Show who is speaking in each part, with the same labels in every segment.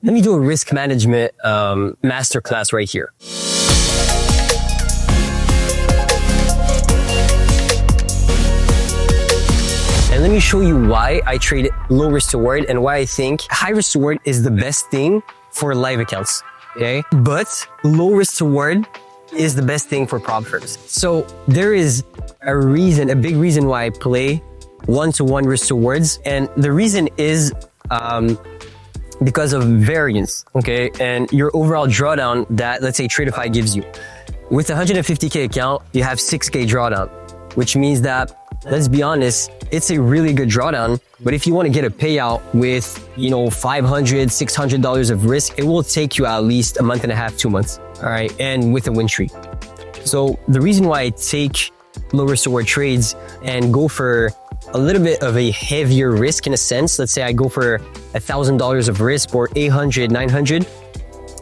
Speaker 1: Let me do a risk management masterclass right here. And let me show you why I trade low risk to reward and why I think high risk to reward is the best thing for live accounts. Okay, but low risk to reward is the best thing for prop firms. So there is a big reason why I play one-to-one risk to rewards, and the reason is because of variance, okay, and your overall drawdown that, let's say, Tradeify gives you. With a 150K account, you have 6K drawdown, which means that, let's be honest, it's a really good drawdown. But if you want to get a payout with, $500, $600 of risk, it will take you at least a month and a half, 2 months, all right, and with a win streak. So the reason why I take low risk to reward trades and go for a little bit of a heavier risk in a sense, let's say I go for $1,000 of risk or 800, 900,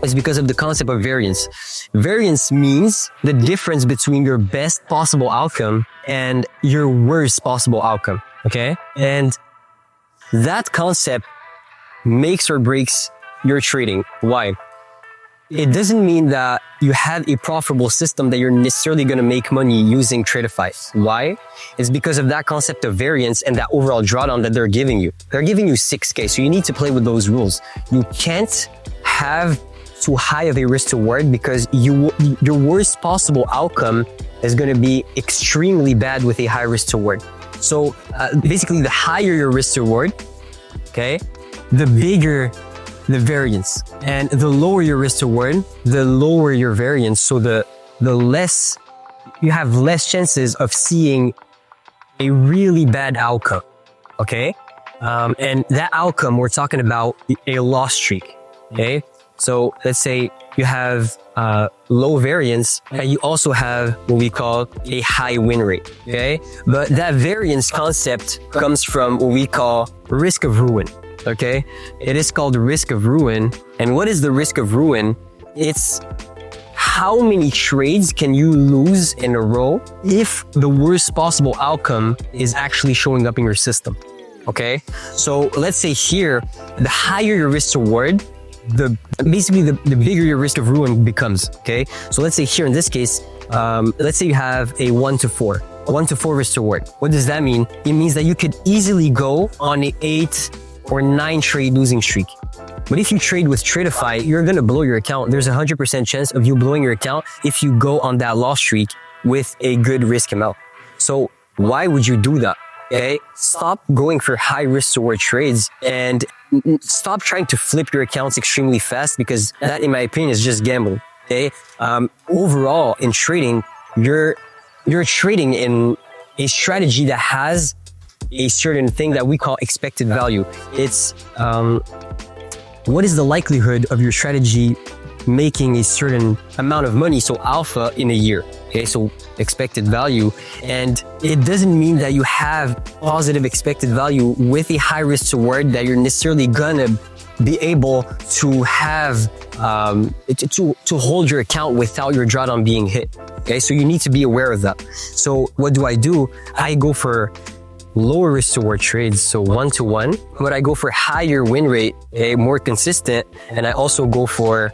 Speaker 1: is because of the concept of variance. Variance means the difference between your best possible outcome and your worst possible outcome, okay? And that concept makes or breaks your trading. Why? It doesn't mean that you have a profitable system that you're necessarily going to make money using Tradeify. Why? It's because of that concept of variance and that overall drawdown that they're giving you. They're giving you 6K, so you need to play with those rules. You can't have too high of a risk to reward because your worst possible outcome is going to be extremely bad with a high risk to reward. So basically, the higher your risk to reward, okay, the bigger the variance, and the lower your risk to reward, the lower your variance. So the less you have less chances of seeing a really bad outcome. Okay, and that outcome we're talking about a loss streak. Okay, so let's say you have low variance and you also have what we call a high win rate. Okay, but that variance concept comes from what we call risk of ruin. Okay, it is called risk of ruin. And what is the risk of ruin? It's how many trades can you lose in a row if the worst possible outcome is actually showing up in your system. Okay, so let's say here, the higher your risk to reward, the bigger your risk of ruin becomes. Okay, so let's say here in this case, let's say you have a 1 to 4 risk to reward. What does that mean? It means that you could easily go on an 8 or 9 trade losing streak. But if you trade with Tradeify, you're going to blow your account. There's a 100% chance of you blowing your account if you go on that loss streak with a good risk amount. So why would you do that? Okay, stop going for high risk to reward trades and stop trying to flip your accounts extremely fast, because that, in my opinion, is just gambling. Okay, overall in trading, you're trading in a strategy that has a certain thing that we call expected value. It's what is the likelihood of your strategy making a certain amount of money, so alpha, in a year. Okay, so expected value. And it doesn't mean that you have positive expected value with a high risk to reward that you're necessarily gonna be able to have to hold your account without your drawdown being hit. Okay, so you need to be aware of that. So what do? I go for lower risk to reward trades, so 1-to-1, but I go for higher win rate, more consistent, and I also go for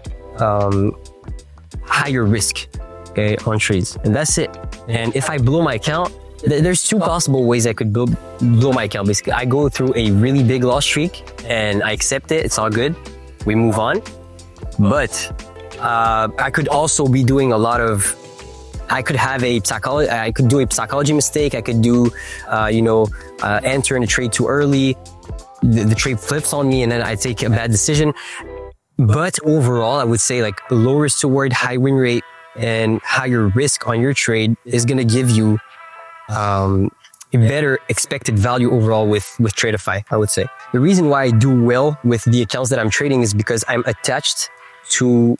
Speaker 1: higher risk, okay, on trades, and that's it. And if I blow my account, there's two possible ways I could blow my account. Basically, I go through a really big loss streak and I accept it. It's all good. We move on. But I could also be doing I could do a psychology mistake. I could do, enter in a trade too early. The trade flips on me and then I take a bad decision. But overall, I would say like low risk to reward, high win rate, and higher risk on your trade is going to give you a better expected value overall with Tradeify, I would say. The reason why I do well with the accounts that I'm trading is because I'm attached to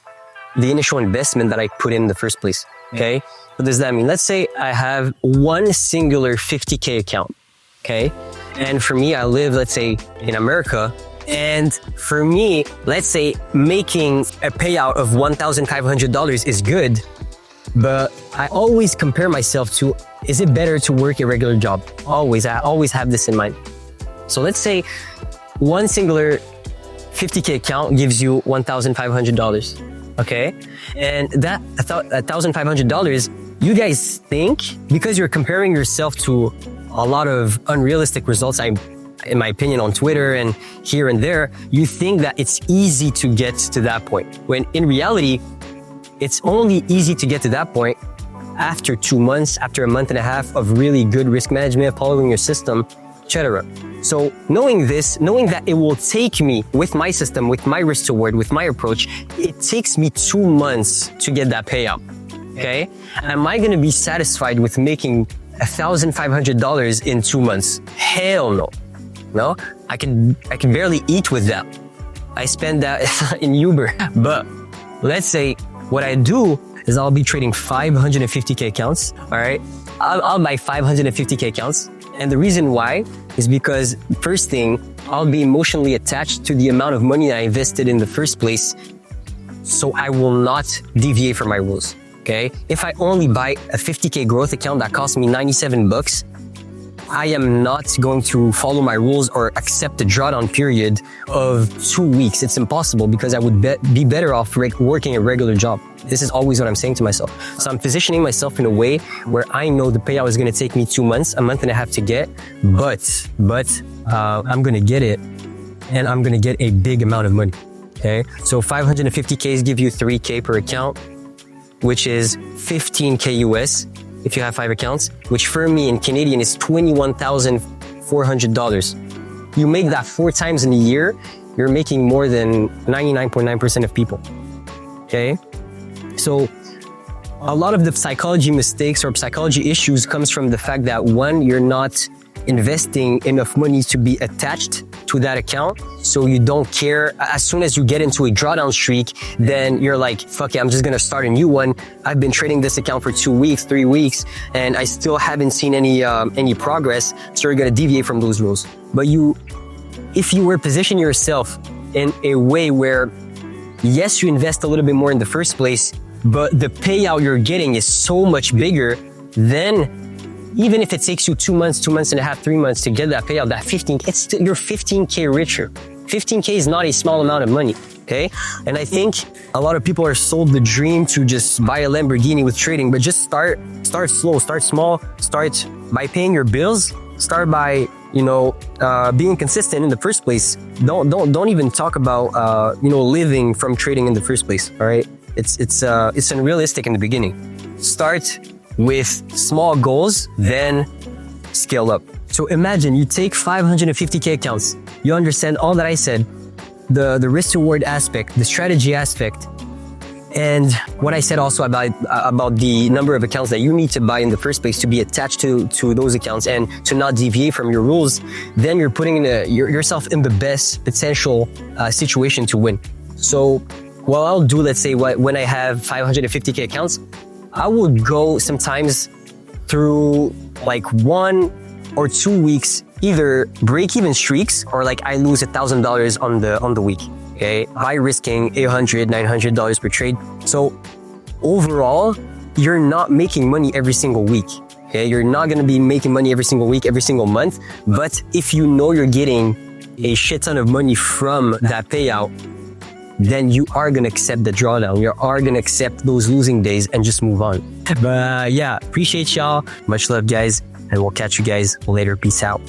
Speaker 1: the initial investment that I put in the first place. Okay, what does that mean? Let's say I have one singular 50K account. Okay, and for me, I live, let's say, in America. And for me, let's say making a payout of $1,500 is good, but I always compare myself to, is it better to work a regular job? I always have this in mind. So let's say one singular 50K account gives you $1,500. Okay. And that $1,500, you guys think because you're comparing yourself to a lot of unrealistic results, in my opinion, on Twitter and here and there, you think that it's easy to get to that point. When in reality, it's only easy to get to that point after 2 months, after a month and a half of really good risk management, following your system, etc. So knowing this, knowing that it will take me with my system, with my risk reward, with my approach, it takes me 2 months to get that payout. Okay. Am I going to be satisfied with making $1,500 in 2 months? Hell no. No, I can barely eat with that. I spend that in Uber. But let's say what I do is I'll be trading 550K accounts. All right. I'll buy 550K accounts. And the reason why is because first thing, I'll be emotionally attached to the amount of money I invested in the first place. So I will not deviate from my rules. Okay. If I only buy a 50K growth account that costs me $97, I am not going to follow my rules or accept a drawdown period of 2 weeks. It's impossible because I would be better off working a regular job. This is always what I'm saying to myself. So I'm positioning myself in a way where I know the payout is going to take me 2 months, a month and a half to get, but I'm going to get it and I'm going to get a big amount of money. Okay. So 550Ks give you 3K per account, which is 15K US. If you have 5 accounts, which for me in Canadian is $21,400. You make that 4 times in a year, you're making more than 99.9% of people. Okay. So a lot of the psychology mistakes or psychology issues comes from the fact that one, you're not investing enough money to be attached to that account. So you don't care. As soon as you get into a drawdown streak, then you're like, fuck it, I'm just going to start a new one. I've been trading this account for 2 weeks, 3 weeks, and I still haven't seen any progress. So you're going to deviate from those rules. But if you were position yourself in a way where, yes, you invest a little bit more in the first place, but the payout you're getting is so much bigger, then even if it takes you 2 months, 2 months and a half, 3 months to get that payout, that 15K, it's still, you're 15K richer. 15K is not a small amount of money. Okay. And I think a lot of people are sold the dream to just buy a Lamborghini with trading, but just start slow, start small, start by paying your bills, start by, being consistent in the first place. Don't even talk about, living from trading in the first place. All right. It's unrealistic in the beginning. Start with small goals, then scale up. So imagine you take 550K accounts. You understand all that I said, the risk reward aspect, the strategy aspect, and what I said also about the number of accounts that you need to buy in the first place to be attached to those accounts and to not deviate from your rules. Then you're putting yourself in the best potential situation to win. So what I'll do, let's say when I have 550K accounts, I would go sometimes through like 1 or 2 weeks, either break-even streaks or like I lose $1,000 on the week. Okay, by risking $800, $900 per trade. So overall, you're not making money every single week. Okay, you're not gonna be making money every single week, every single month. But if you know you're getting a shit ton of money from that payout, then you are going to accept the drawdown. You are going to accept those losing days and just move on. But yeah, appreciate y'all. Much love, guys. And we'll catch you guys later. Peace out.